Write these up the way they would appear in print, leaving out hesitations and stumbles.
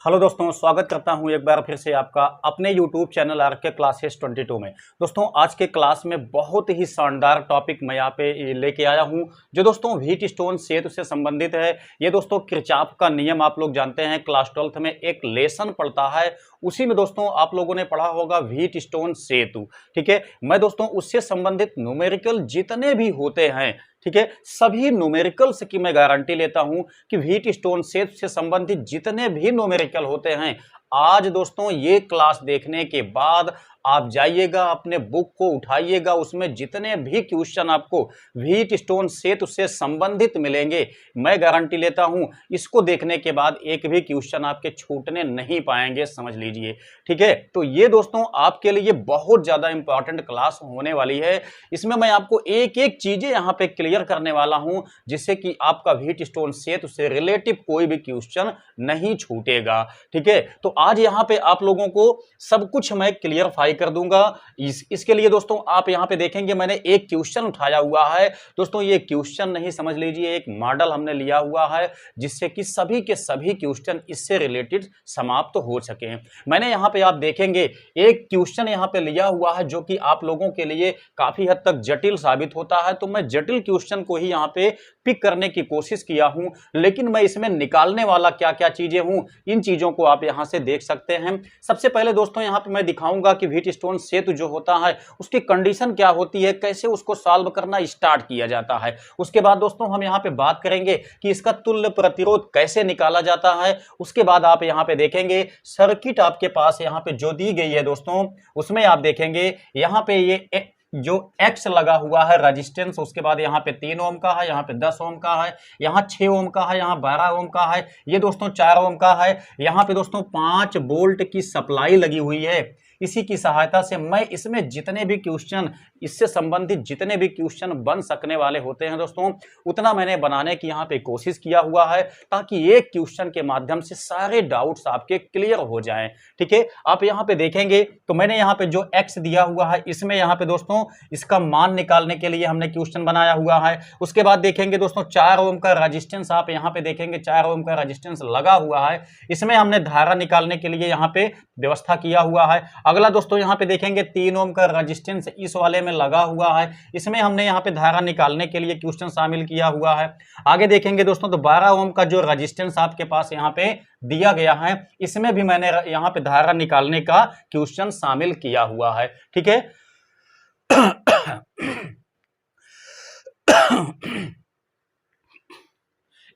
Hello दोस्तों, स्वागत करता हूं एक बार फिर से आपका अपने YouTube चैनल आरके क्लासेस 22 में। दोस्तों आज के क्लास में बहुत ही शानदार टॉपिक मैं यहाँ पे लेके आया हूं जो दोस्तों व्हीट स्टोन सेतु से संबंधित है। ये दोस्तों किरचॉफ का नियम आप लोग जानते हैं, क्लास 12th में एक लेसन पढ़ता है, उसी में दोस्तों आप लोगों ने पढ़ा होगा व्हीट स्टोन सेतु। ठीक है, मैं दोस्तों उससे संबंधित न्यूमेरिकल जितने भी होते हैं, ठीक है, सभी न्यूमेरिकल्स की मैं गारंटी लेता हूं कि व्हीट स्टोन सेतु से संबंधित जितने भी न्यूमेरिकल होते हैं, आज दोस्तों ये क्लास देखने के बाद आप जाइएगा अपने बुक को उठाइएगा, उसमें जितने भी क्वेश्चन आपको व्हीट स्टोन सेतु से संबंधित मिलेंगे, मैं गारंटी लेता हूं इसको देखने के बाद एक भी क्वेश्चन आपके छूटने नहीं पाएंगे, समझ लीजिए। ठीक है, तो ये दोस्तों आपके लिए बहुत ज्यादा इंपॉर्टेंट क्लास होने वाली है। इसमें मैं आपको एक एक चीजें यहां पे क्लियर करने वाला हूं जिससे कि आपका व्हीट स्टोन सेतु से रिलेटिव कोई भी क्वेश्चन नहीं छूटेगा। ठीक है, तो आज यहां पे आप लोगों को सब कुछ मैं क्लियरफाई कर दूंगा। इसके लिए दोस्तों आप यहां पे देखेंगे मैंने एक क्वेश्चन उठाया हुआ है। दोस्तों ये क्वेश्चन नहीं, समझ लीजिए एक मॉडल हमने लिया हुआ है जिससे कि सभी के सभी क्वेश्चन इससे रिलेटेड समाप्त हो सके। मैंने यहां पे आप देखेंगे एक क्वेश्चन यहां पे लिया हुआ है जो कि आप लोगों के लिए काफी हद तक जटिल साबित होता है, तो मैं जटिल क्वेश्चन को ही यहां पे पिक करने की कोशिश किया हूं, लेकिन मैं इसमें निकालने वाला क्या क्या चीजें हूं, इन चीजों को आप यहां से देख सकते हैं। सबसे पहले दोस्तों यहां पे मैं दिखाऊंगा कि व्हीट स्टोन सेतु जो होता है उसकी कंडीशन क्या होती है, कैसे उसको सॉल्व करना स्टार्ट किया जाता है। उसके बाद दोस्तों हम यहां पे बात करेंगे कि इसका तुल्य प्रतिरोध कैसे निकाला जाता है। उसके बाद आप यहां पे देखेंगे सर्किट आपके पास यहां पे जो दी गई है दोस्तों, उसमें आप देखेंगे यहां पे ये जो X लगा हुआ है रेजिस्टेंस, उसके बाद यहाँ पे 3 ओम का है, यहाँ पे 10 ओम का है, यहाँ 6 ओम का है, यहाँ 12 ओम का है, ये दोस्तों 4 ओम का है, यहाँ पे दोस्तों 5 वोल्ट की सप्लाई लगी हुई है। इसी की सहायता से मैं इसमें जितने भी क्वेश्चन इससे संबंधित जितने भी क्वेश्चन बन सकने वाले होते हैं दोस्तों, उतना मैंने बनाने की यहाँ पे कोशिश किया हुआ है ताकि एक क्वेश्चन के माध्यम से सारे डाउट्स आपके क्लियर हो जाएं। ठीक है, आप यहाँ पे देखेंगे तो मैंने यहाँ पे जो X दिया हुआ है इसमें यहाँ पे दोस्तों इसका मान निकालने के लिए हमने क्वेश्चन बनाया हुआ है। उसके बाद देखेंगे दोस्तों 4 ओम का रेजिस्टेंस, आप यहाँ पे देखेंगे 4 ओम का रेजिस्टेंस लगा हुआ है, इसमें हमने धारा निकालने के लिए यहाँ पे व्यवस्था किया हुआ है। अगला दोस्तों यहाँ पे देखेंगे 3 ओम का रेजिस्टेंस इस वाले में लगा हुआ है, इसमें हमने यहाँ पे धारा निकालने के लिए क्वेश्चन शामिल किया हुआ है। आगे देखेंगे दोस्तों तो 12 ओम का जो रेजिस्टेंस आपके पास यहाँ पे दिया गया है, इसमें भी मैंने यहाँ पे धारा निकालने का क्वेश्चन शामिल किया हुआ है। ठीक है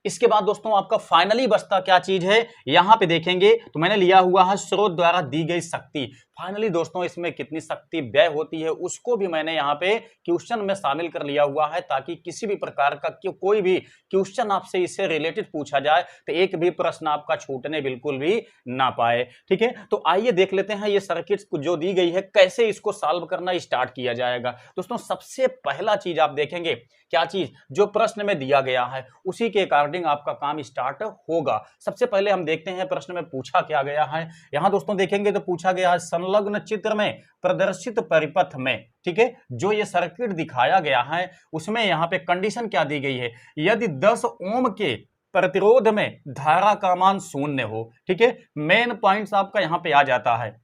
इसके बाद दोस्तों आपका फाइनली बचता क्या चीज है, यहां पे देखेंगे तो मैंने लिया हुआ है स्रोत द्वारा दी गई शक्ति। फाइनली दोस्तों इसमें कितनी शक्ति व्यय होती है उसको भी मैंने यहाँ पे क्वेश्चन में शामिल कर लिया हुआ है ताकि किसी भी प्रकार का कोई भी क्वेश्चन आपसे इससे रिलेटेड पूछा जाए तो एक भी प्रश्न आपका छूटने बिल्कुल भी ना पाए। ठीक है, तो आइए देख लेते हैं ये सर्किट जो दी गई है कैसे इसको सॉल्व करना स्टार्ट किया जाएगा। दोस्तों सबसे पहला चीज आप देखेंगे क्या चीज, जो प्रश्न में दिया गया है उसी के अकॉर्डिंग आपका काम स्टार्ट होगा। सबसे पहले हम देखते हैं प्रश्न में पूछा क्या गया है। यहां दोस्तों देखेंगे तो पूछा गया है संलग्न चित्र में प्रदर्शित परिपथ में, ठीक है, जो ये सर्किट दिखाया गया है उसमें यहां पे कंडीशन क्या दी गई है, यदि 10 ओम के प्रतिरोध में धारा का मान 0 हो। ठीक है, मेन पॉइंट्स आपका यहां पे आ जाता है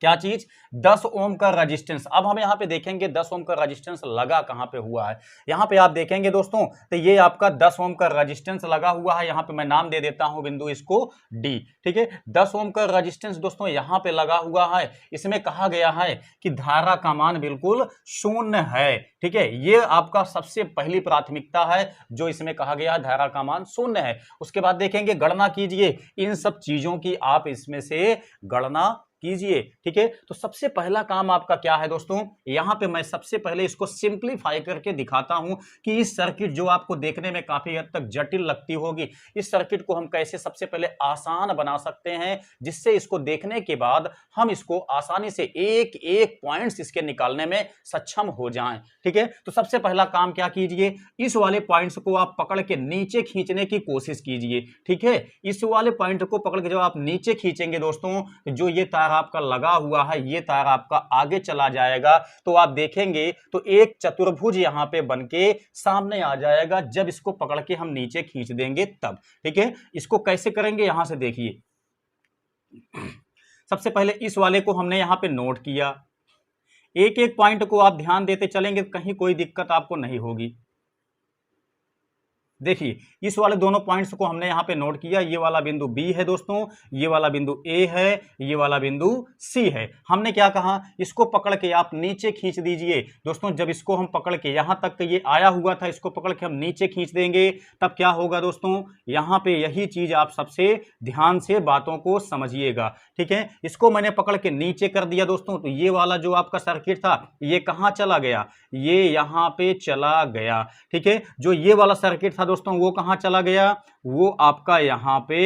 क्या चीज, 10 ओम का रेजिस्टेंस। अब हम यहां पे देखेंगे 10 ओम का रेजिस्टेंस लगा कहां पे हुआ है। यहां पे आप देखेंगे दोस्तों तो ये आपका 10 ओम का रेजिस्टेंस लगा हुआ है, यहां पे मैं नाम दे देता हूं बिंदु इसको डी। ठीक है, 10 ओम का रेजिस्टेंस दोस्तों यहां पे लगा हुआ है, इसमें कहा गया है कि धारा का मान बिल्कुल 0 है। ठीक है, ये आपका सबसे पहली प्राथमिकता है जो इसमें कहा गया है, धारा का मान 0 है। उसके बाद देखेंगे गणना कीजिए, इन सब चीजों की आप इसमें से गणना कीजिए। ठीक है, तो सबसे पहला काम आपका क्या है दोस्तों, यहां पे मैं सबसे पहले इसको सिंपलीफाई करके दिखाता हूं कि इस सर्किट जो आपको देखने में काफी हद तक जटिल लगती होगी, इस सर्किट को हम कैसे सबसे पहले आसान बना सकते हैं जिससे इसको देखने के बाद हम इसको आसानी से एक एक पॉइंट्स इसके निकालने में सक्षम हो जाएं। ठीक है, तो सबसे पहला काम क्या कीजिए, इस वाले पॉइंट्स को आप पकड़ के नीचे खींचने की कोशिश कीजिए। ठीक है, इस वाले पॉइंट को पकड़ के जब आप नीचे खींचेंगे दोस्तों, जो ये तार आपका लगा हुआ है ये तार आपका आगे चला जाएगा, तो आप देखेंगे तो एक चतुर्भुज यहां पे बनके सामने आ जाएगा जब इसको पकड़ के हम नीचे खींच देंगे तब। ठीक है, इसको कैसे करेंगे यहां से देखिए, सबसे पहले इस वाले को हमने यहाँ पे नोट किया, एक एक पॉइंट को आप ध्यान देते चलेंगे, कहीं कोई दिक्कत आपको नहीं होगी। देखिए इस वाले दोनों पॉइंट्स को हमने यहाँ पे नोट किया, ये वाला बिंदु B है दोस्तों, ये वाला बिंदु A है, ये वाला बिंदु C है। हमने क्या कहा, इसको पकड़ के आप नीचे खींच दीजिए दोस्तों। जब इसको हम पकड़ के यहाँ तक ये आया हुआ था, इसको पकड़ के हम नीचे खींच देंगे, तब क्या होगा दोस्तों, यहाँ पे यही चीज आप सबसे ध्यान से बातों को समझिएगा, ठीक है। इसको मैंने पकड़ के नीचे कर दिया दोस्तों, तो ये वाला जो आपका सर्किट था ये कहाँ चला गया, ये यहाँ पे चला गया, ठीक है। जो ये वाला सर्किट था दोस्तों वो कहां चला गया, वो आपका यहां पे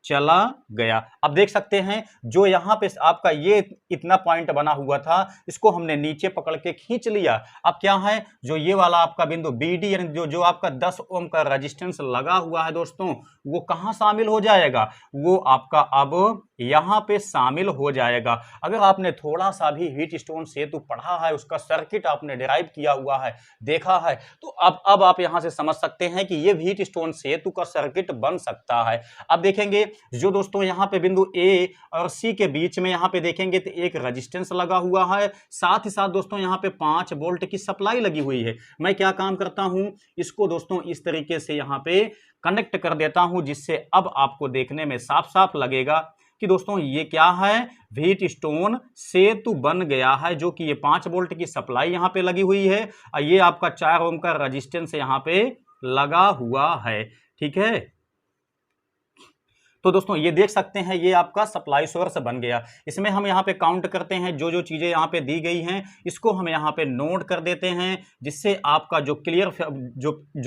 चला गया। अब देख सकते हैं जो यहां पे आपका ये इतना पॉइंट बना हुआ था, इसको हमने नीचे पकड़ के खींच लिया। अब क्या है, जो ये वाला आपका बिंदु BD यानी जो आपका 10 ओम का रेजिस्टेंस लगा हुआ है दोस्तों, वो कहां शामिल हो जाएगा, वो आपका अब यहां पे शामिल हो जाएगा। अगर आपने थोड़ा सा भी व्हीटस्टोन सेतु पढ़ा है, उसका सर्किट आपने डिराइव किया हुआ है, देखा है, तो अब आप यहां से समझ सकते हैं कि ये व्हीटस्टोन सेतु का सर्किट बन सकता है। अब देखेंगे जो दोस्तों यहाँ पे बिंदु A और C के बीच में यहाँ पे देखेंगे तो एक रेजिस्टेंस लगा हुआ है, साथ ही साथ दोस्तों यहाँ पे 5 वोल्ट की सप्लाई लगी हुई है। मैं क्या काम करता हूं, इसको दोस्तों इस तरीके से यहाँ पे कनेक्ट कर देता हूं, जिससे अब आपको देखने में साफ साफ लगेगा कि दोस्तों ये क्या है, व्हीटस्टोन सेतु बन गया है, जो कि ये 5 वोल्ट की सप्लाई यहाँ पे लगी हुई है और ये आपका 4 ओम का रेजिस्टेंस यहाँ पे लगा हुआ है, ठीक है। तो दोस्तों ये देख सकते हैं ये आपका सप्लाई सोर्स बन गया। इसमें हम यहाँ पे काउंट करते हैं, जो जो चीज़ें यहाँ पे दी गई हैं इसको हम यहाँ पे नोट कर देते हैं, जिससे आपका जो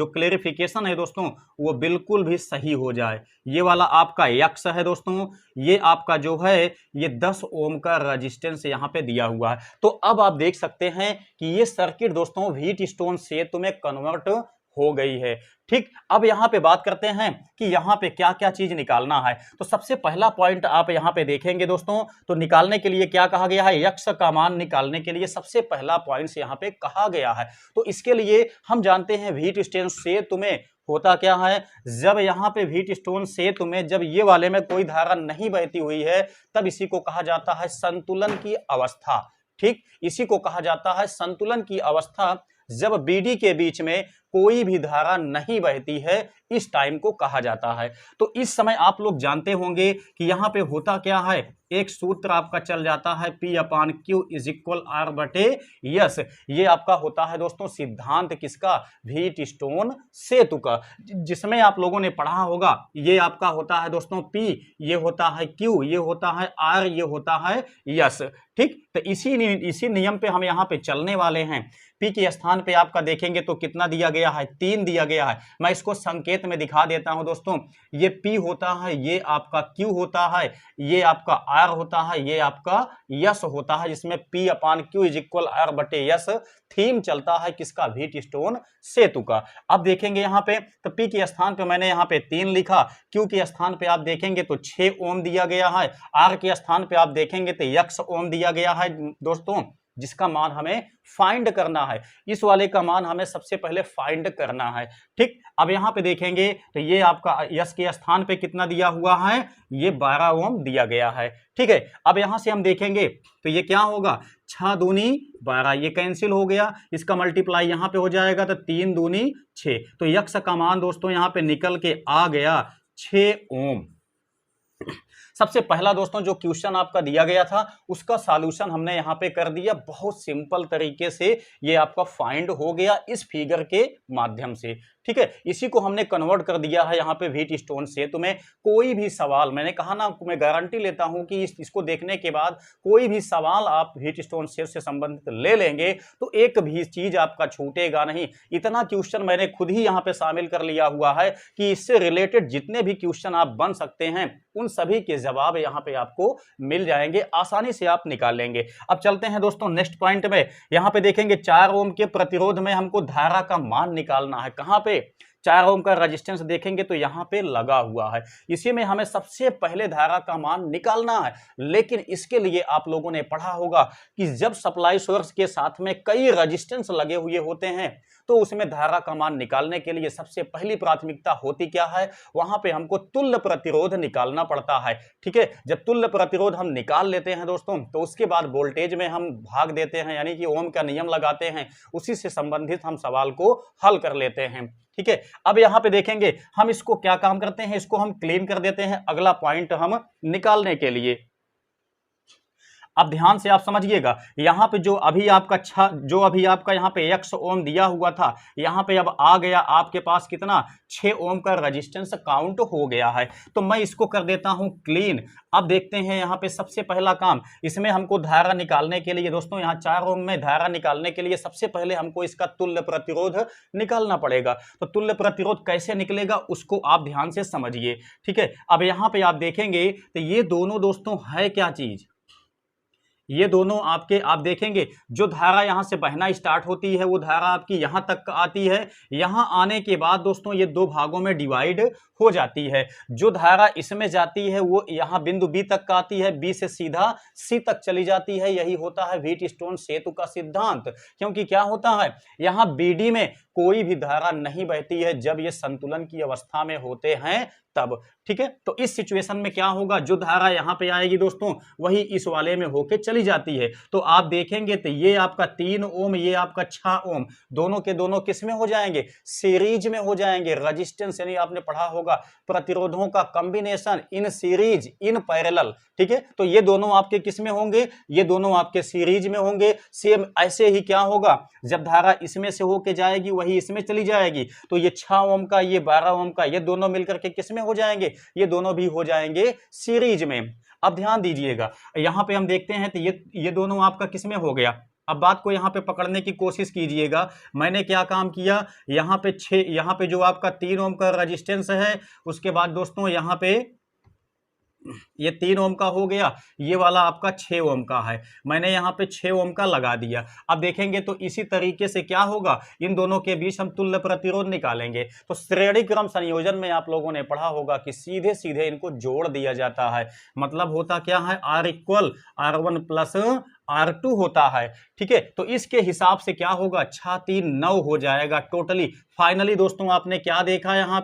क्लियरिफिकेशन है दोस्तों वो बिल्कुल भी सही हो जाए। ये वाला आपका X है दोस्तों, ये आपका जो है ये 10 ओम का रेजिस्टेंस यहाँ पे दिया हुआ है। तो अब आप देख सकते हैं कि ये सर्किट दोस्तों व्हीटस्टोन सेतु में कन्वर्ट हो गई है, ठीक। अब यहां पे बात करते हैं कि यहां पे क्या क्या चीज निकालना है। तो सबसे पहला पॉइंट आप यहां पे देखेंगे दोस्तों, तो निकालने के लिए क्या कहा गया है, X का मान निकालने के लिए सबसे पहला पॉइंट यहां पे कहा गया है। तो इसके लिए हम जानते हैं व्हीटस्टोन सेतु में होता क्या है, जब यहां पे व्हीटस्टोन सेतु में जब ये वाले में कोई धारा नहीं बहती हुई है, तब इसी को कहा जाता है संतुलन की अवस्था, ठीक। इसी को कहा जाता है संतुलन की अवस्था। जब BD के बीच में कोई भी धारा नहीं बहती है, इस टाइम को कहा जाता है। तो इस समय आप लोग जानते होंगे कि यहां पे होता क्या है, एक सूत्र आपका चल जाता है P/Q = R/S। ये आपका होता है दोस्तों सिद्धांत किसका, व्हीटस्टोन सेतु का, जिसमें आप लोगों ने पढ़ा होगा। ये आपका होता है दोस्तों P, ये होता है Q, ये होता है R, ये होता है S, ठीक। तो इसी नियम पे हम यहाँ पे चलने वाले हैं। P के स्थान पे आपका देखेंगे तो कितना दिया गया है, 3 दिया गया है। मैं इसको संकेत में दिखा देता हूं दोस्तों, ये P होता है, ये आपका Q होता है, ये आपका R होता है, ये आपका S होता है, जिसमें P/Q = R/S थीम चलता है किसका, व्हीटस्टोन सेतु का। अब देखेंगे यहाँ पे तो P के स्थान पे मैंने यहाँ पे 3 लिखा, Q के स्थान पे आप देखेंगे तो 6 ओम दिया गया है, R के स्थान पे आप देखेंगे तो X ओम दिया गया है दोस्तों, जिसका मान हमें फाइंड करना है। इस वाले का मान हमें सबसे पहले फाइंड करना है, ठीक। अब यहां पे देखेंगे तो ये आपका S के स्थान पे कितना दिया हुआ है, ये 12 ओम दिया गया है, ठीक है। अब यहां से हम देखेंगे तो ये क्या होगा, 6 दूनी 12, ये कैंसिल हो गया, इसका मल्टीप्लाई यहां पे हो जाएगा तो 3 दूनी 6। तो X का मान दोस्तों यहां पे निकल के आ गया 6 ओम। सबसे पहला दोस्तों जो क्वेश्चन आपका दिया गया था उसका सॉल्यूशन हमने यहाँ पे कर दिया, बहुत सिंपल तरीके से ये आपका फाइंड हो गया इस फिगर के माध्यम से, ठीक है। इसी को हमने कन्वर्ट कर दिया है यहाँ पे व्हीटस्टोन सेतु में। कोई भी सवाल, मैंने कहा ना, मैं गारंटी लेता हूं कि इसको देखने के बाद कोई भी सवाल आप व्हीटस्टोन सेतु से संबंधित ले लेंगे तो एक भी चीज आपका छूटेगा नहीं। इतना क्वेश्चन मैंने खुद ही यहाँ पे शामिल कर लिया हुआ है कि इससे रिलेटेड जितने भी क्वेश्चन आप बन सकते हैं उन सभी के जवाब यहाँ पे आपको मिल जाएंगे, आसानी से आप निकाल लेंगे। अब चलते हैं दोस्तों नेक्स्ट पॉइंट में। यहाँ पे देखेंगे 4 ओम के प्रतिरोध में हमको धारा का मान निकालना है। कहां पे, 4 ओम का रेजिस्टेंस देखेंगे तो यहाँ पे लगा हुआ है। इसी में हमें सबसे पहले धारा का मान निकालना है, लेकिन इसके लिए आप लोगों ने पढ़ा होगा कि जब सप्लाई सोर्स के साथ में कई रेजिस्टेंस लगे हुए होते हैं तो उसमें धारा का मान निकालने के लिए सबसे पहली प्राथमिकता होती क्या है, वहां पे हमको तुल्य प्रतिरोध निकालना पड़ता है। ठीक है, जब तुल्य प्रतिरोध हम निकाल लेते हैं दोस्तों तो उसके बाद वोल्टेज में हम भाग देते हैं, यानी कि ओम का नियम लगाते हैं, उसी से संबंधित हम सवाल को हल कर लेते हैं। ठीक है, अब यहां पे देखेंगे हम इसको क्या काम करते हैं, इसको हम क्लीन कर देते हैं अगला पॉइंट हम निकालने के लिए। अब ध्यान से आप समझिएगा, यहां पे जो अभी आपका यहां पे x ओम दिया हुआ था, यहां पे अब आ गया आपके पास कितना 6 ओम का रेजिस्टेंस काउंट हो गया है। तो मैं इसको कर देता हूं क्लीन। अब देखते हैं यहां पे सबसे पहला काम, इसमें हमको धारा निकालने के लिए दोस्तों, यहां 4 ओम में धारा निकालने के लिए सबसे पहले हमको इसका तुल्य प्रतिरोध निकालना पड़ेगा। तो तुल्य प्रतिरोध कैसे निकलेगा उसको आप ध्यान से समझिए। ठीक है, अब यहां पे आप देखेंगे तो ये दोनों दोस्तों है क्या चीज, ये दोनों आपके, आप देखेंगे जो धारा यहां से बहना स्टार्ट होती है वो धारा आपकी यहां तक आती है, यहां आने के बाद दोस्तों ये दो भागों में डिवाइड हो जाती है। जो धारा इसमें जाती है वो यहां बिंदु बी तक का आती है, बी से सीधा सी तक चली जाती है। यही होता है व्हीट स्टोन सेतु का सिद्धांत। क्योंकि क्या होता है, यहां बीडी में कोई भी धारा नहीं बहती है जब ये संतुलन की अवस्था में होते हैं तब। ठीक है, तो इस सिचुएशन में क्या होगा, जो धारा यहां पे आएगी दोस्तों वही इस वाले में होके चली जाती है। तो आप देखेंगे तो ये आपका 3 ओम, ये आपका 6 ओम, दोनों के दोनों किस में हो जाएंगे, सीरीज में हो जाएंगे। रेजिस्टेंस यानी आपने पढ़ा होगा प्रतिरोधों का combination in series in parallel. ठीक है, तो ये दोनों आपके किस में होंगे, ये दोनों आपके सीरीज में होंगे। सेम ऐसे ही क्या होगा, जब धारा इसमें से होके जाएगी वही इसमें चली जाएगी, तो ये 6 ओम का, ये 12 ओम का, ये दोनों मिलकर के किस में हो जाएंगे, ये दोनों भी हो जाएंगे सीरीज में। अब ध्यान दीजिएगा, यहां पे हम देखते हैं तो ये दोनों आपका किस में हो गया। अब बात को यहां पे पकड़ने की कोशिश कीजिएगा। मैंने क्या काम किया, यहां पे जो आपका 3 ओम का रेजिस्टेंस है, उसके बाद दोस्तों यहां पे ये 3 ओम का हो गया, ये वाला आपका 6 ओम का है, मैंने यहाँ पे 6 ओम का लगा दिया। अब देखेंगे तो इसी तरीके से क्या होगा, इन दोनों के बीच हम तुल्य प्रतिरोध निकालेंगे। तो श्रेणी क्रम संयोजन में आप लोगों ने पढ़ा होगा कि सीधे सीधे इनको जोड़ दिया जाता है। मतलब होता क्या है, R equal R1 plus R2 होता है। ठीक है, तो इसके हिसाब से क्या होगा, 6 3 9 हो जाएगा टोटली। फाइनली दोस्तों आपने क्या देखा, यहाँ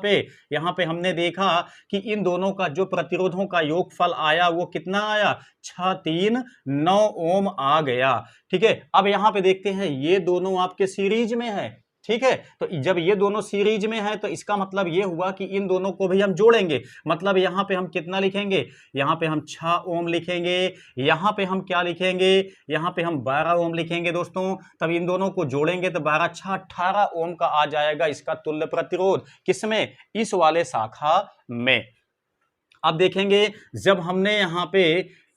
पे हमने देखा कि इन दोनों का जो प्रतिरोधों का योगफल आया वो कितना आया, 6 3 9 ओम आ गया। ठीक है, अब यहाँ पे देखते हैं ये दोनों आपके सीरीज में है। ठीक है, तो जब ये दोनों सीरीज में है तो इसका मतलब ये हुआ कि इन दोनों को भी हम जोड़ेंगे। मतलब यहाँ पे हम कितना लिखेंगे, यहाँ पे हम 6 ओम लिखेंगे, यहाँ पे हम क्या लिखेंगे, यहाँ पे हम 12 ओम लिखेंगे दोस्तों। तब इन दोनों को जोड़ेंगे तो 12 6 18 ओम का आ जाएगा इसका तुल्य प्रतिरोध, किसमें, इस वाले शाखा में। अब देखेंगे जब हमने यहाँ पे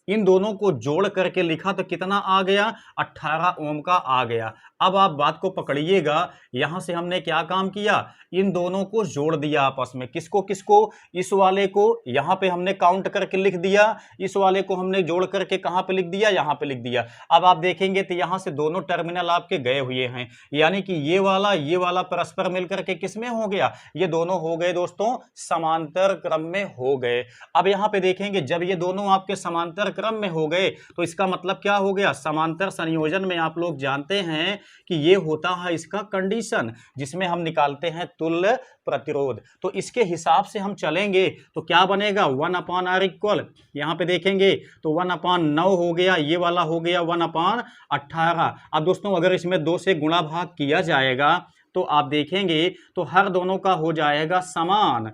इन दोनों को जोड़ करके लिखा तो कितना आ गया, 18 ओम का आ गया। अब आप बात को पकड़िएगा, यहां से हमने क्या काम किया, इन दोनों को जोड़ दिया आपस में। किसको किसको, इस वाले को यहां पे हमने काउंट करके लिख दिया, इस वाले को हमने जोड़ करके कहां पे लिख दिया, यहां पे लिख दिया। अब आप देखेंगे तो यहां से दोनों टर्मिनल आपके गए हुए हैं, यानी कि ये वाला परस्पर मिलकर के किस में हो गया, ये दोनों हो गए दोस्तों समांतर क्रम में हो गए। अब यहां पे देखेंगे जब ये दोनों आपके समांतर क्रम में हो गए तो इसका मतलब क्या हो गया, समांतर संयोजन में आप लोग जानते हैं कि ये होता है इसका कंडीशन, जिसमें हम निकालते हैं तुल्य प्रतिरोध। तो इसके हिसाब से हम चलेंगे तो क्या बनेगा, 1/r इक्वल, यहां पे देखेंगे तो 1/9 हो गया, ये वाला हो गया 1/18। अब दोस्तों अगर इसमें 2 से गुणा भाग किया जाएगा तो आप देखेंगे तो हर दोनों का हो जाएगा समान।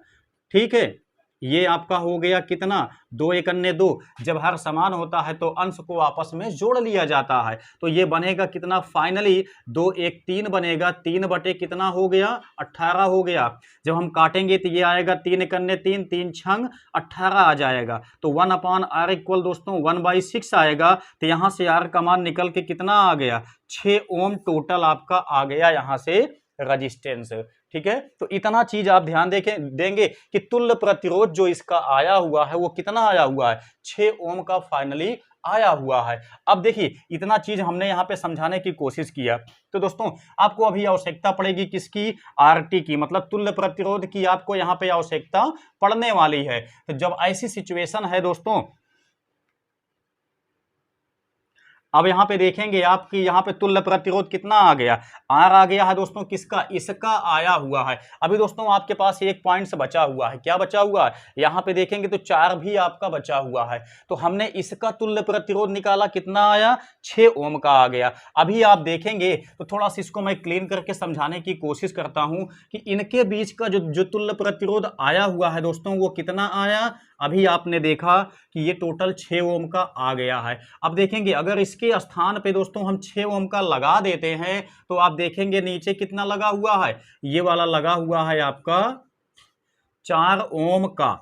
ठीक है, ये आपका हो गया कितना, 2 × 2। जब हर समान होता है तो अंश को आपस में जोड़ लिया जाता है, तो ये बनेगा कितना, फाइनली 2 1 3 बनेगा, 3 बटे कितना हो गया, 18 हो गया। जब हम काटेंगे तो ये आएगा 3 × 3 3 छंग 18 आ जाएगा। तो 1/r इक्वल दोस्तों 1/6 आएगा। तो यहां से r का मान निकल के कितना आ गया, 6 ओम टोटल आपका आ गया यहां से रजिस्टेंस। ठीक है, तो इतना चीज आप ध्यान देंगे कि तुल्य प्रतिरोध जो इसका आया हुआ है वो कितना आया हुआ है, 6 ओम का फाइनली आया हुआ है। अब देखिए इतना चीज हमने यहाँ पे समझाने की कोशिश किया, तो दोस्तों आपको अभी आवश्यकता पड़ेगी किसकी, आरटी की, मतलब तुल्य प्रतिरोध की आपको यहाँ पे आवश्यकता पड़ने वाली है। तो जब ऐसी सिचुएशन है दोस्तों, अब यहां पे देखेंगे आपकी यहाँ पे तुल्य प्रतिरोध कितना आ गया, आर आ गया है दोस्तों, किसका, इसका आया हुआ है। अभी दोस्तों आपके पास एक पॉइंट से बचा हुआ है, क्या बचा हुआ है, यहाँ पे देखेंगे तो 4 भी आपका बचा हुआ है। तो हमने इसका तुल्य प्रतिरोध निकाला, कितना आया, 6 ओम का आ गया। अभी आप देखेंगे तो थोड़ा सा इसको मैं क्लीन करके समझाने की कोशिश करता हूं कि इनके बीच का जो तुल्य प्रतिरोध आया हुआ है दोस्तों वो कितना आया। अभी आपने देखा कि ये टोटल 6 ओम का आ गया है। अब देखेंगे अगर इसके स्थान पे दोस्तों हम 6 ओम का लगा देते हैं तो आप देखेंगे नीचे कितना लगा हुआ है, ये वाला लगा हुआ है आपका 4 ओम का,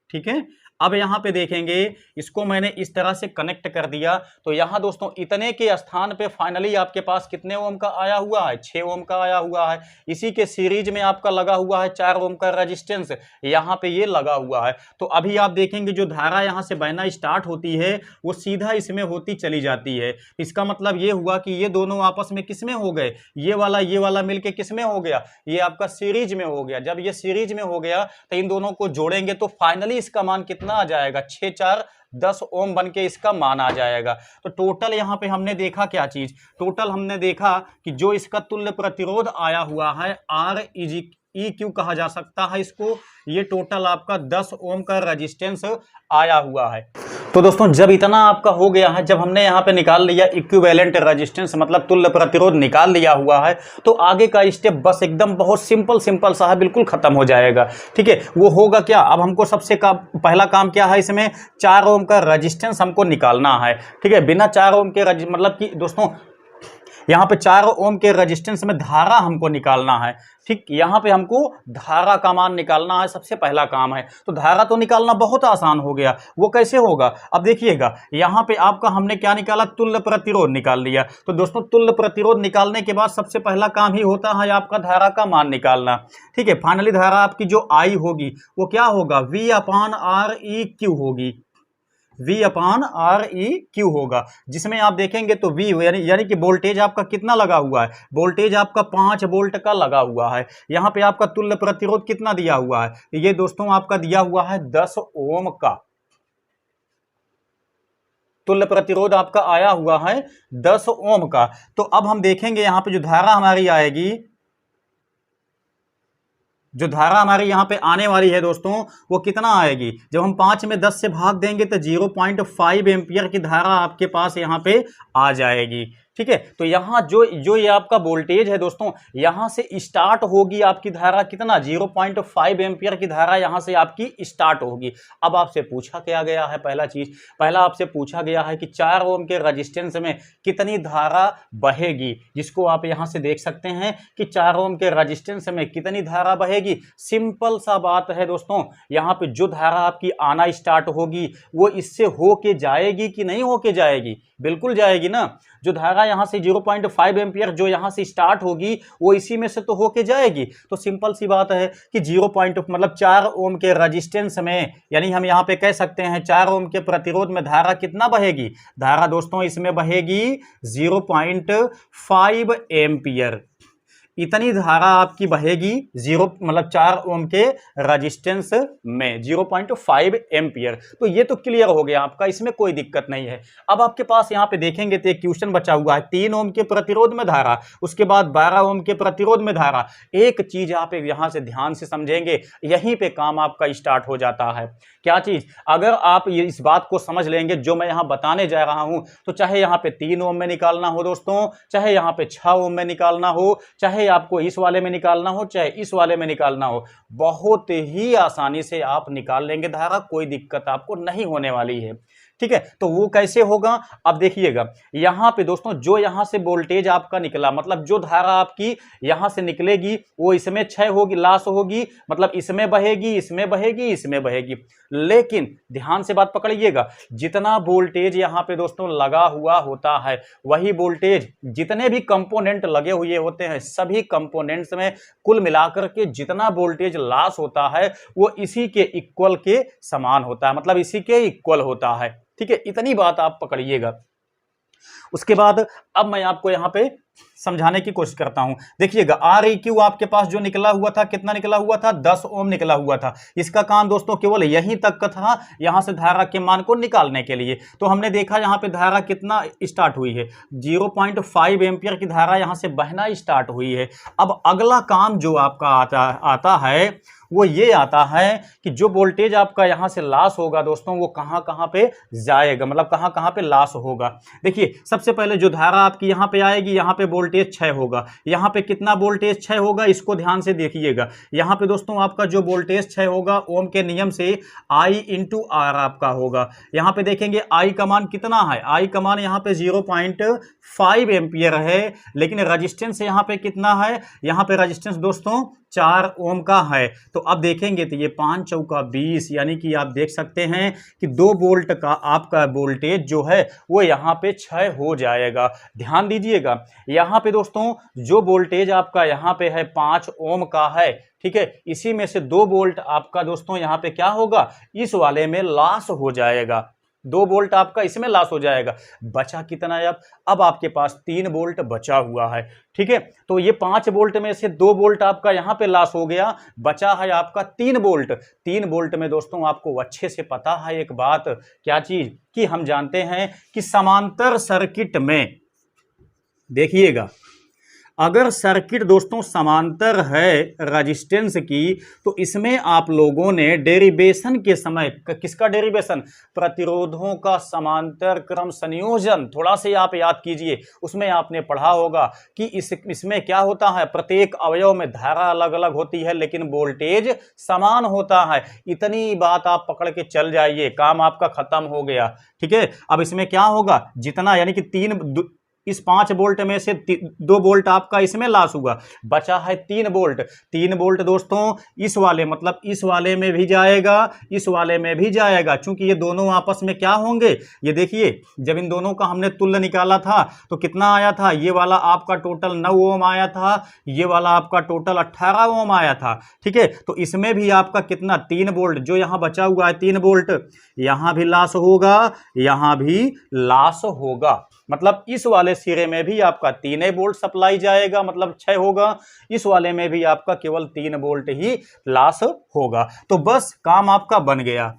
ठीक है। अब यहां पे देखेंगे इसको मैंने इस तरह से कनेक्ट कर दिया, तो यहां दोस्तों इतने के स्थान पे फाइनली आपके पास कितने ओम का आया हुआ है, 6 ओम का आया हुआ है। इसी के सीरीज में आपका लगा हुआ है 4 ओम का रेजिस्टेंस, यहां पे ये लगा हुआ है। तो अभी आप देखेंगे जो धारा यहां से बहना स्टार्ट होती है वो सीधा इसमें होती चली जाती है। इसका मतलब ये हुआ कि ये दोनों आपस में किसमें हो गए, ये वाला मिलके किसमें हो गया, ये आपका सीरीज में हो गया। जब ये सीरीज में हो गया तो इन दोनों को जोड़ेंगे तो फाइनली इसका मान कितना आ जाएगा, 6 4 10 ओम बन के इसका मान आ जाएगा। तो टोटल यहां पे हमने देखा क्या चीज, टोटल हमने देखा कि जो इसका तुल्य प्रतिरोध आया हुआ है आर ई क्यू कहा जा सकता है इसको, ये टोटल आपका 10 ओम का रेजिस्टेंस आया हुआ है। तो दोस्तों जब इतना आपका हो गया है, जब हमने यहाँ पे निकाल लिया इक्विवेलेंट रेजिस्टेंस मतलब तुल्य प्रतिरोध निकाल लिया हुआ है, तो आगे का स्टेप बस एकदम बहुत सिंपल सा है, बिल्कुल खत्म हो जाएगा, ठीक है। वो होगा क्या, अब हमको सबसे पहला काम क्या है, इसमें 4 ओम का रेजिस्टेंस हमको निकालना है, ठीक है। बिना 4 ओम के मतलब कि दोस्तों यहाँ पे 4 ओम के रेजिस्टेंस में धारा हमको निकालना है, ठीक। यहाँ पे हमको धारा का मान निकालना है, सबसे पहला काम है। तो धारा तो निकालना बहुत आसान हो गया, वो कैसे होगा, अब देखिएगा यहाँ पे आपका हमने क्या निकाला, तुल्य प्रतिरोध निकाल लिया। तो दोस्तों तुल्य प्रतिरोध निकालने के बाद सबसे पहला काम ही होता है आपका धारा का मान निकालना, ठीक है। फाइनली धारा आपकी जो आई होगी वो क्या होगा, V upon R E Q होगी, V upon R E Q होगा, जिसमें आप देखेंगे तो V यानी कि वोल्टेज आपका कितना लगा हुआ है, वोल्टेज आपका 5 वोल्ट का लगा हुआ है। यहाँ पे आपका तुल्य प्रतिरोध कितना दिया हुआ है, ये दोस्तों आपका दिया हुआ है 10 ओम का, तुल्य प्रतिरोध आपका आया हुआ है 10 ओम का। तो अब हम देखेंगे यहाँ पे जो धारा हमारी आएगी, जो धारा हमारी यहाँ पे आने वाली है दोस्तों वो कितना आएगी, जब हम 5 में 10 से भाग देंगे तो 0.5 एम्पियर की धारा आपके पास यहाँ पे आ जाएगी, ठीक है। तो यहाँ जो ये आपका वोल्टेज है दोस्तों, यहाँ से स्टार्ट होगी आपकी धारा कितना, 0.5 एम्पियर की धारा यहाँ से आपकी स्टार्ट होगी। अब आपसे पूछा क्या गया है, पहला आपसे पूछा गया है कि 4 ओम के रेजिस्टेंस में कितनी धारा बहेगी, जिसको आप यहाँ से देख सकते हैं कि 4 ओम के रेजिस्टेंस में कितनी धारा बहेगी। सिंपल सा बात है दोस्तों, यहाँ पे जो धारा आपकी आना स्टार्ट होगी वो इससे होके जाएगी कि नहीं होके जाएगी, बिल्कुल जाएगी ना। जो धारा यहाँ से 0.5 एम्पियर जो यहाँ से स्टार्ट होगी वो इसी में से तो होके जाएगी। तो सिंपल सी बात है कि 4 ओम के रेजिस्टेंस में, यानी हम यहाँ पे कह सकते हैं 4 ओम के प्रतिरोध में धारा कितना बहेगी, धारा दोस्तों इसमें बहेगी 0.5 एम्पियर, इतनी धारा आपकी बहेगी 4 ओम के रेजिस्टेंस में 0.5 एम्पियर। तो ये तो क्लियर हो गया आपका, इसमें कोई दिक्कत नहीं है। अब आपके पास यहाँ पे देखेंगे तो एक क्वेश्चन बचा हुआ है, 3 ओम के प्रतिरोध में धारा, उसके बाद 12 ओम के प्रतिरोध में धारा। एक चीज आप यहाँ से ध्यान से समझेंगे, यहीं पे काम आपका स्टार्ट हो जाता है। क्या चीज, अगर आप ये इस बात को समझ लेंगे जो मैं यहाँ बताने जा रहा हूं, तो चाहे यहाँ पे 3 ओम में निकालना हो दोस्तों, चाहे यहाँ पे 6 ओम में निकालना हो, चाहे आपको इस वाले में निकालना हो, चाहे इस वाले में निकालना हो, बहुत ही आसानी से आप निकाल लेंगे धारा, कोई दिक्कत आपको नहीं होने वाली है, ठीक है। तो वो कैसे होगा, अब देखिएगा यहां पे दोस्तों जो यहां से वोल्टेज आपका निकला, मतलब जो धारा आपकी यहां से निकलेगी वो इसमें क्षय होगी, लॉस होगी, मतलब इसमें बहेगी, इसमें बहेगी, इसमें बहेगी। लेकिन ध्यान से बात पकड़िएगा, जितना वोल्टेज यहां पे दोस्तों लगा हुआ होता है वही वोल्टेज जितने भी कंपोनेंट लगे हुए होते हैं, सभी कंपोनेंट्स में कुल मिलाकर के जितना वोल्टेज लॉस होता है वो इसी के इक्वल के समान होता है, मतलब इसी के इक्वल होता है, ठीक है, इतनी बात आप पकड़िएगा। उसके बाद अब मैं आपको यहां पे समझाने की कोशिश करता हूं। देखिएगा Req आपके पास जो निकला हुआ था, कितना निकला हुआ था, 10 ओम निकला हुआ था। इसका काम दोस्तों केवल यहीं तक का था, यहां से धारा के मान को निकालने के लिए। तो हमने देखा यहां पे धारा कितना स्टार्ट हुई है, 0.5 एम्पियर की धारा यहां से बहना स्टार्ट हुई है। अब अगला काम जो आपका आता है वो ये आता है कि जो वोल्टेज आपका यहां से लॉस होगा दोस्तों, वो कहां कहां पे जाएगा, मतलब कहां कहां पे लॉस होगा। देखिए सबसे पहले जो धारा आपकी यहां पे आएगी, यहां पे वोल्टेज 6 होगा। यहां पे कितना वोल्टेज 6 होगा, इसको ध्यान से देखिएगा। यहां पे दोस्तों आपका जो वोल्टेज 6 होगा, ओम के नियम से I इंटू आर आपका होगा। यहां पे देखेंगे I का मान कितना है, I का मान यहां पे 0.5 एम्पियर है, लेकिन रजिस्टेंस यहां पे कितना है, यहां पे रजिस्टेंस दोस्तों 4 ओम का है। तो अब देखेंगे तो ये 5 चौका 20, यानी कि आप देख सकते हैं कि 2 वोल्ट का आपका वोल्टेज जो है वो यहाँ पे 6 हो जाएगा। ध्यान दीजिएगा, यहाँ पे दोस्तों जो वोल्टेज आपका यहाँ पे है 5 ओम का है, ठीक है, इसी में से 2 वोल्ट आपका दोस्तों यहाँ पे क्या होगा, इस वाले में लॉस हो जाएगा। 2 वोल्ट आपका इसमें लॉस हो जाएगा। बचा कितना है, अब आपके पास 3 वोल्ट बचा हुआ है, ठीक है। तो ये 5 वोल्ट में से 2 वोल्ट आपका यहां पे लॉस हो गया, बचा है आपका 3 वोल्ट। 3 वोल्ट में दोस्तों आपको अच्छे से पता है एक बात, क्या चीज, कि हम जानते हैं कि समांतर सर्किट में देखिएगा, अगर सर्किट दोस्तों समांतर है रेजिस्टेंस की, तो इसमें आप लोगों ने डेरिवेशन के समय, किसका डेरिवेशन, प्रतिरोधों का समांतर क्रम संयोजन, थोड़ा से आप याद कीजिए। उसमें आपने पढ़ा होगा कि इसमें क्या होता है, प्रत्येक अवयव में धारा अलग अलग होती है लेकिन वोल्टेज समान होता है। इतनी बात आप पकड़ के चल जाइए, काम आपका खत्म हो गया, ठीक है। अब इसमें क्या होगा, जितना यानी कि इस 5 वोल्ट में से 2 वोल्ट आपका इसमें लॉस हुआ, बचा है 3 वोल्ट। 3 वोल्ट दोस्तों इस वाले, मतलब इस वाले में भी जाएगा, इस वाले में भी जाएगा, क्योंकि ये दोनों आपस में क्या होंगे, ये देखिए जब इन दोनों का हमने तुल्य निकाला था तो कितना आया था, ये वाला आपका टोटल 9 ओम आया था, ये वाला आपका टोटल 18 ओम आया था, ठीक है। तो इसमें भी आपका कितना, 3 वोल्ट, जो यहां बचा हुआ है 3 वोल्ट, यहां भी लॉस होगा, यहां भी लॉस होगा। मतलब इस वाले सिरे में भी आपका 3 वोल्ट सप्लाई जाएगा, मतलब 6 होगा, इस वाले में भी आपका केवल 3 वोल्ट ही लॉस होगा। तो बस काम आपका बन गया।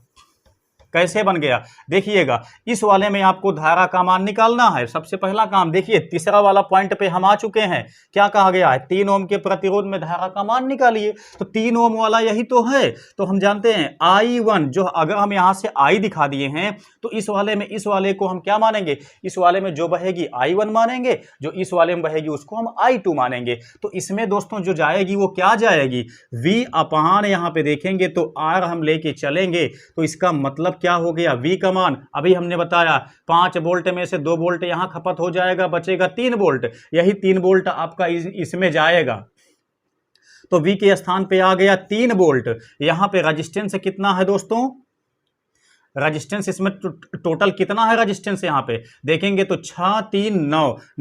कैसे बन गया, देखिएगा, इस वाले में आपको धारा का मान निकालना है। सबसे पहला काम देखिए, तीसरा वाला पॉइंट पे हम आ चुके हैं। क्या कहा गया है, 3 ओम के प्रतिरोध में धारा का मान निकालिए। तो 3 ओम वाला यही तो है। तो हम जानते हैं I1, जो अगर हम यहां से I दिखा दिए हैं तो इस वाले में, इस वाले को हम क्या मानेंगे, इस वाले में जो बहेगी I1 मानेंगे, जो इस वाले में बहेगी उसको हम I2 मानेंगे। तो इसमें दोस्तों जो जाएगी वो क्या जाएगी, V अपान, यहां पे देखेंगे तो R हम लेके चलेंगे, तो इसका मतलब क्या हो गया, V का मान अभी हमने बताया 5 वोल्ट में से 2 वोल्ट यहां खपत हो जाएगा, बचेगा 3 वोल्ट, यही 3 वोल्ट आपका इसमें जाएगा। तो V के स्थान पे आ गया 3 वोल्ट। यहां पे रेजिस्टेंस कितना है दोस्तों, रजिस्टेंस इसमें टोटल कितना है, रजिस्टेंस यहां पे देखेंगे तो 6 3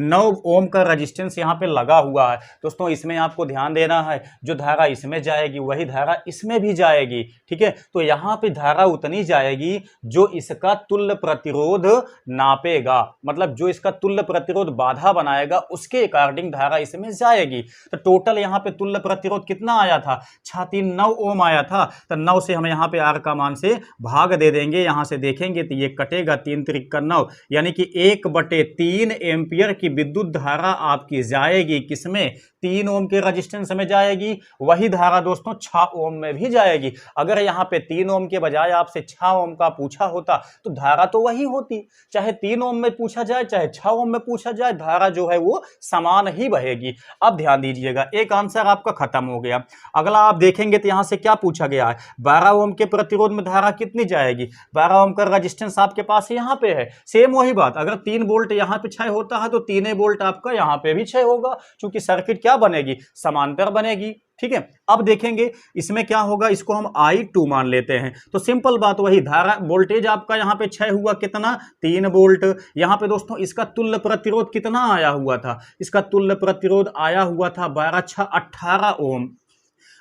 9 ओम का रजिस्टेंस यहां पे लगा हुआ है। दोस्तों इसमें आपको ध्यान देना है, जो धारा इसमें जाएगी वही धारा इसमें भी जाएगी, ठीक है। तो यहां पे धारा उतनी जाएगी जो इसका तुल्य प्रतिरोध नापेगा, मतलब जो इसका तुल्य प्रतिरोध बाधा बनाएगा उसके अकॉर्डिंग धारा इसमें जाएगी। तो टोटल यहां पे तुल्य प्रतिरोध कितना आया था, 6 3 9 ओम आया था। तो 9 से हम यहां पे आर का मान से भाग दे देंगे, यहां से देखेंगे तो ये कटेगा, 3 त्रिक 9, यानी कि 1/3 एम्पियर की विद्युत धारा आपकी जाएगी किसमें, 3 ओम के रेजिस्टेंस में जाएगी। वही धारा दोस्तों 6 ओम में भी जाएगी। अगर यहां पे 3 ओम के बजाय आपसे 6 ओम का पूछा होता तो धारा तो वही होती, चाहे 3 ओम में पूछा जाए चाहे 6 ओम में पूछा जाए, धारा जो है वो समान ही बहेगी। अब ध्यान दीजिएगा, एक आंसर आपका खत्म हो गया। अगला आप देखेंगे तो यहां से क्या पूछा गया है, 12 ओम के प्रतिरोध में धारा कितनी जाएगी, 12 ओम का रेजिस्टेंस आपके पास यहां पे है। सेम वही बात, अगर 3 वोल्ट यहां पे 6 होता है तो 3 वोल्ट आपका यहां पे भी 6 होगा, क्योंकि सर्किट क्या बनेगी, समांतर बनेगी, ठीक है। अब देखेंगे इसमें क्या होगा, इसको हम I2 मान लेते हैं। तो सिंपल बात वही, धारा वोल्टेज आपका यहां पे 6 हुआ, कितना, 3 वोल्ट। यहां पे दोस्तों इसका तुल्य प्रतिरोध कितना आया हुआ था, इसका तुल्य प्रतिरोध आया हुआ था 12 6 18 ओम।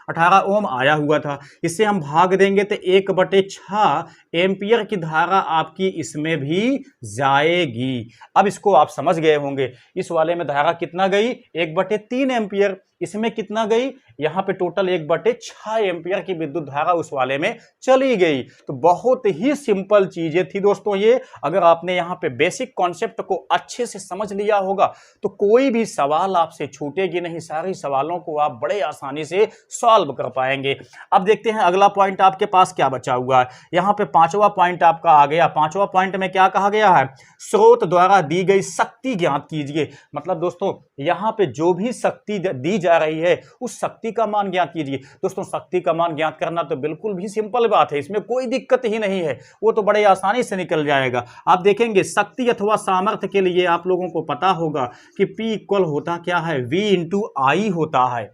18 ओम आया हुआ था, इससे हम भाग देंगे तो 1/6 एम्पियर की धारा आपकी इसमें भी जाएगी। अब इसको आप समझ गए होंगे, इस वाले में धारा कितना गई, 1/3 एम्पियर, इसमें कितना गई, यहां पे टोटल 1/6 एम्पियर की विद्युत धारा उस वाले में चली गई। तो बहुत ही सिंपल चीजें थी दोस्तों ये। अगर आपने यहां पे बेसिक कॉन्सेप्ट को अच्छे से समझ लिया होगा तो कोई भी सवाल आपसे छूटेगी नहीं, सारे सवालों को आप बड़े आसानी से सॉल्व कर पाएंगे। अब देखते हैं अगला पॉइंट आपके पास क्या बचा हुआ है। यहां पे 5वां पॉइंट आपका आ गया। 5वां पॉइंट में क्या कहा गया है, स्रोत द्वारा दी गई शक्ति ज्ञात कीजिए। मतलब दोस्तों यहां पे जो भी शक्ति दी जा रही है उस शक्ति का मान ज्ञात कीजिए। दोस्तों शक्ति का मान ज्ञात करना तो बिल्कुल भी सिंपल बात है, इसमें कोई दिक्कत ही नहीं है, वो तो बड़े आसानी से निकल जाएगा। आप देखेंगे शक्ति अथवा सामर्थ्य के लिए आप लोगों को पता होगा कि P इक्वल होता क्या है, V इंटू आई होता है।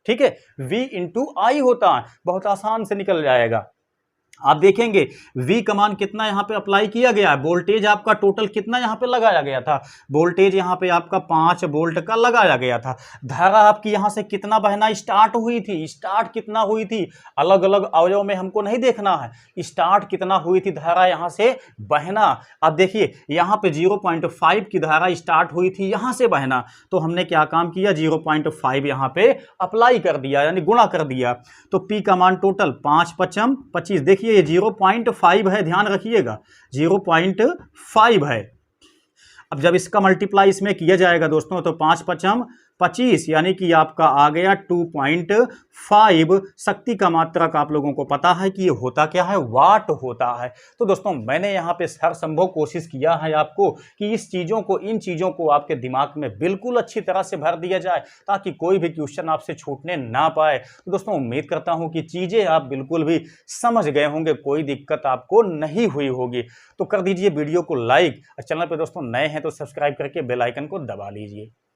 ठीक है, V इंटू आई होता है, बहुत आसान से निकल जाएगा। आप देखेंगे V का मान कितना यहां पे अप्लाई किया गया है, वोल्टेज आपका टोटल कितना यहां पे लगाया गया था, वोल्टेज यहां पे आपका 5 वोल्ट का लगाया गया था। धारा आपकी यहां से कितना बहना स्टार्ट हुई थी, स्टार्ट कितना हुई थी, अलग अलग अवयव में हमको नहीं देखना है, स्टार्ट कितना हुई थी धारा यहां से बहना। अब देखिए यहां पे 0.5 की धारा स्टार्ट हुई थी यहां से बहना, तो हमने क्या काम किया, 0.5 यहां पे अप्लाई कर दिया, यानी गुणा कर दिया। तो P का मान टोटल 5 5 25, देखिए ये 0.5 है, ध्यान रखिएगा 0.5 है। अब जब इसका मल्टीप्लाई इसमें किया जाएगा दोस्तों तो 5 5 25, यानी कि आपका आ गया 2.5। शक्ति का मात्रक आप लोगों को पता है कि ये होता क्या है, वाट होता है। तो दोस्तों मैंने यहाँ पे हर संभव कोशिश किया है आपको कि इन चीज़ों को आपके दिमाग में बिल्कुल अच्छी तरह से भर दिया जाए ताकि कोई भी क्वेश्चन आपसे छूटने ना पाए। तो दोस्तों उम्मीद करता हूँ कि चीज़ें आप बिल्कुल भी समझ गए होंगे, कोई दिक्कत आपको नहीं हुई होगी। तो कर दीजिए वीडियो को लाइक और चैनल पर दोस्तों नए हैं तो सब्सक्राइब करके बेल आइकन को दबा लीजिए।